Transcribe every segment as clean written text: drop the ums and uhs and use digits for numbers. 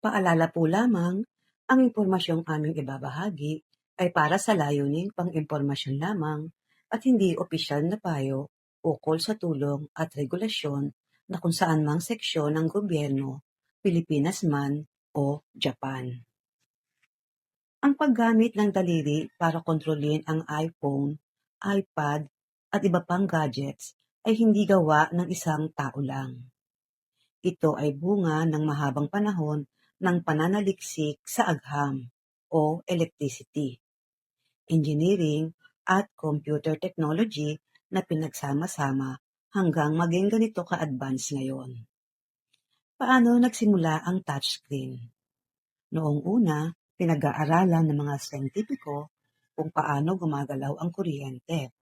Paalala po lamang, ang impormasyong aming ibabahagi ay para sa layuning pang-impormasyon lamang at hindi opisyal na payo ukol sa tulong at regulasyon na kung saan mang seksyon ng gobyerno, Pilipinas man o Japan. Ang paggamit ng daliri para kontrolin ang iPhone, iPad at iba pang gadgets ay hindi gawa ng isang tao lang. Ito ay bunga ng mahabang panahon ng pananaliksik sa agham o electricity, engineering at computer technology na pinagsama-sama hanggang maging ganito ka-advance ngayon. Paano nagsimula ang touchscreen? Noong una, pinag-aaralan ng mga siyentipiko kung paano gumagalaw ang kuryente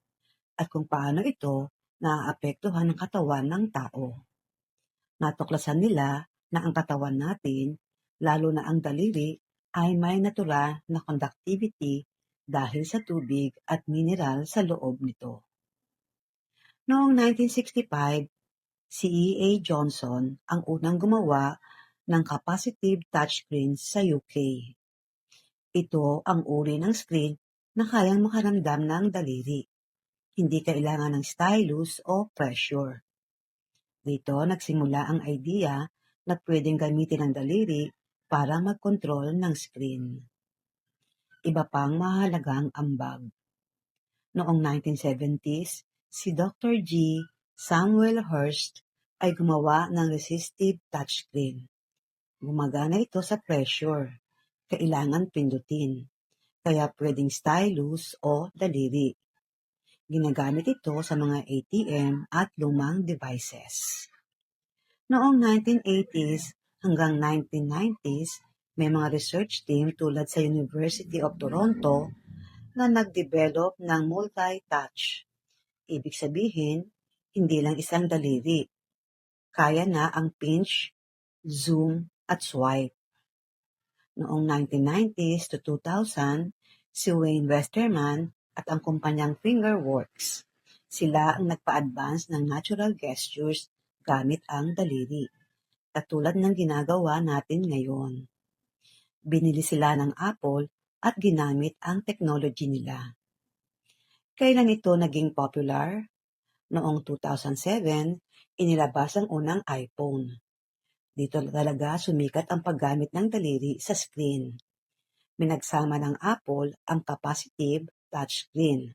at kung paano ito naaapektuhan ang katawan ng tao. Natuklasan nila na ang katawan natin, lalo na ang daliri, ay may natural na conductivity dahil sa tubig at mineral sa loob nito. Noong 1965, si E.A. Johnson ang unang gumawa ng capacitive touchscreen sa UK. Ito ang uri ng screen na kayang makaramdam ng daliri. Hindi kailangan ng stylus o pressure. Dito nagsimula ang idea na pwedeng gamitin ang daliri para mag-control ng screen. Iba pang mahalagang ambag. Noong 1970s, si Dr. G. Samuel Hurst ay gumawa ng resistive touchscreen. Gumagana ito sa pressure. Kailangan pindutin. Kaya pwedeng stylus o daliri. Ginagamit ito sa mga ATM at lumang devices. Noong 1980s hanggang 1990s, may mga research team tulad sa University of Toronto na nag-develop ng multi-touch. Ibig sabihin, hindi lang isang daliri. Kaya na ang pinch, zoom, at swipe. Noong 1990s to 2000, si Wayne Westerman at ang kumpanyang Fingerworks. Sila ang nagpa-advance ng natural gestures gamit ang daliri, katulad ng ginagawa natin ngayon. Binili sila ng Apple at ginamit ang technology nila. Kailan ito naging popular? Noong 2007, inilabas ang unang iPhone. Dito talaga sumikat ang paggamit ng daliri sa screen. Minagsama ng Apple ang capacitive touchscreen,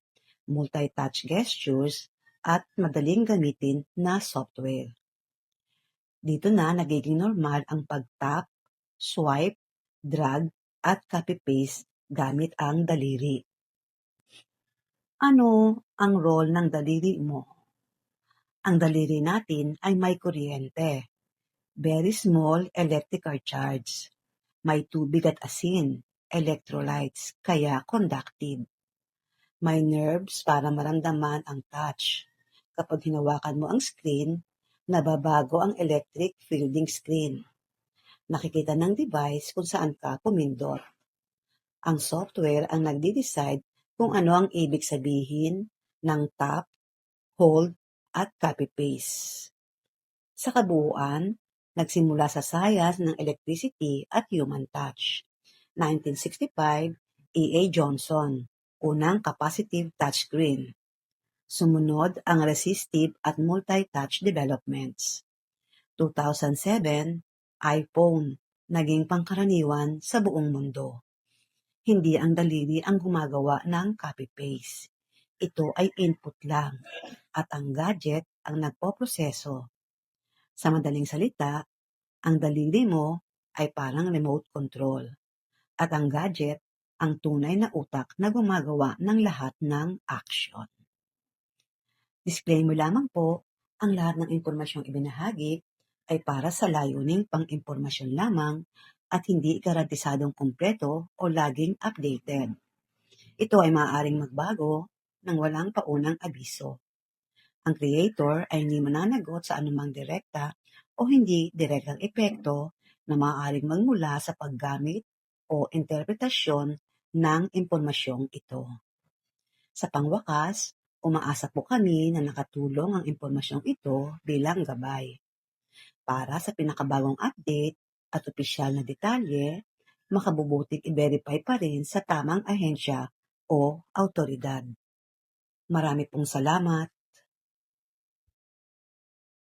multi-touch gestures, at madaling gamitin na software. Dito na nagiging normal ang pag-tap, swipe, drag, at copy-paste gamit ang daliri. Ano ang role ng daliri mo? Ang daliri natin ay may kuryente, very small electrical charge. May tubig at asin, electrolytes, kaya conductive. May nerves para maramdaman ang touch. Kapag hinawakan mo ang screen, nababago ang electric fielding screen. Nakikita ng device kung saan ka pumindot. Ang software ang nagde-decide kung ano ang ibig sabihin ng tap, hold, at copy-paste. Sa kabuuan, nagsimula sa science ng electricity at human touch. 1965, E.A. Johnson, unang capacitive touchscreen. Sumunod ang resistive at multi-touch developments. 2007, iPhone, naging pangkaraniwan sa buong mundo. Hindi ang daliri ang gumagawa ng copy-paste. Ito ay input lang at ang gadget ang nagpoproseso. Sa madaling salita, ang daliri mo ay parang remote control at ang gadget ang tunay na utak na gumagawa ng lahat ng action. Disclaimer lamang po, ang lahat ng impormasyong ibinahagi ay para sa layuning pang-impormasyon lamang at hindi garantisadong kumpleto o laging updated. Ito ay maaaring magbago nang walang paunang abiso. Ang creator ay hindi mananagot sa anumang direkta o hindi direktang epekto na maaaring magmula sa paggamit o interpretasyon ng impormasyong ito. Sa pangwakas, umaasa po kami na nakatulong ang impormasyong ito bilang gabay. Para sa pinakabagong update at opisyal na detalye, makabubuting i-verify pa rin sa tamang ahensya o awtoridad. Marami pong salamat.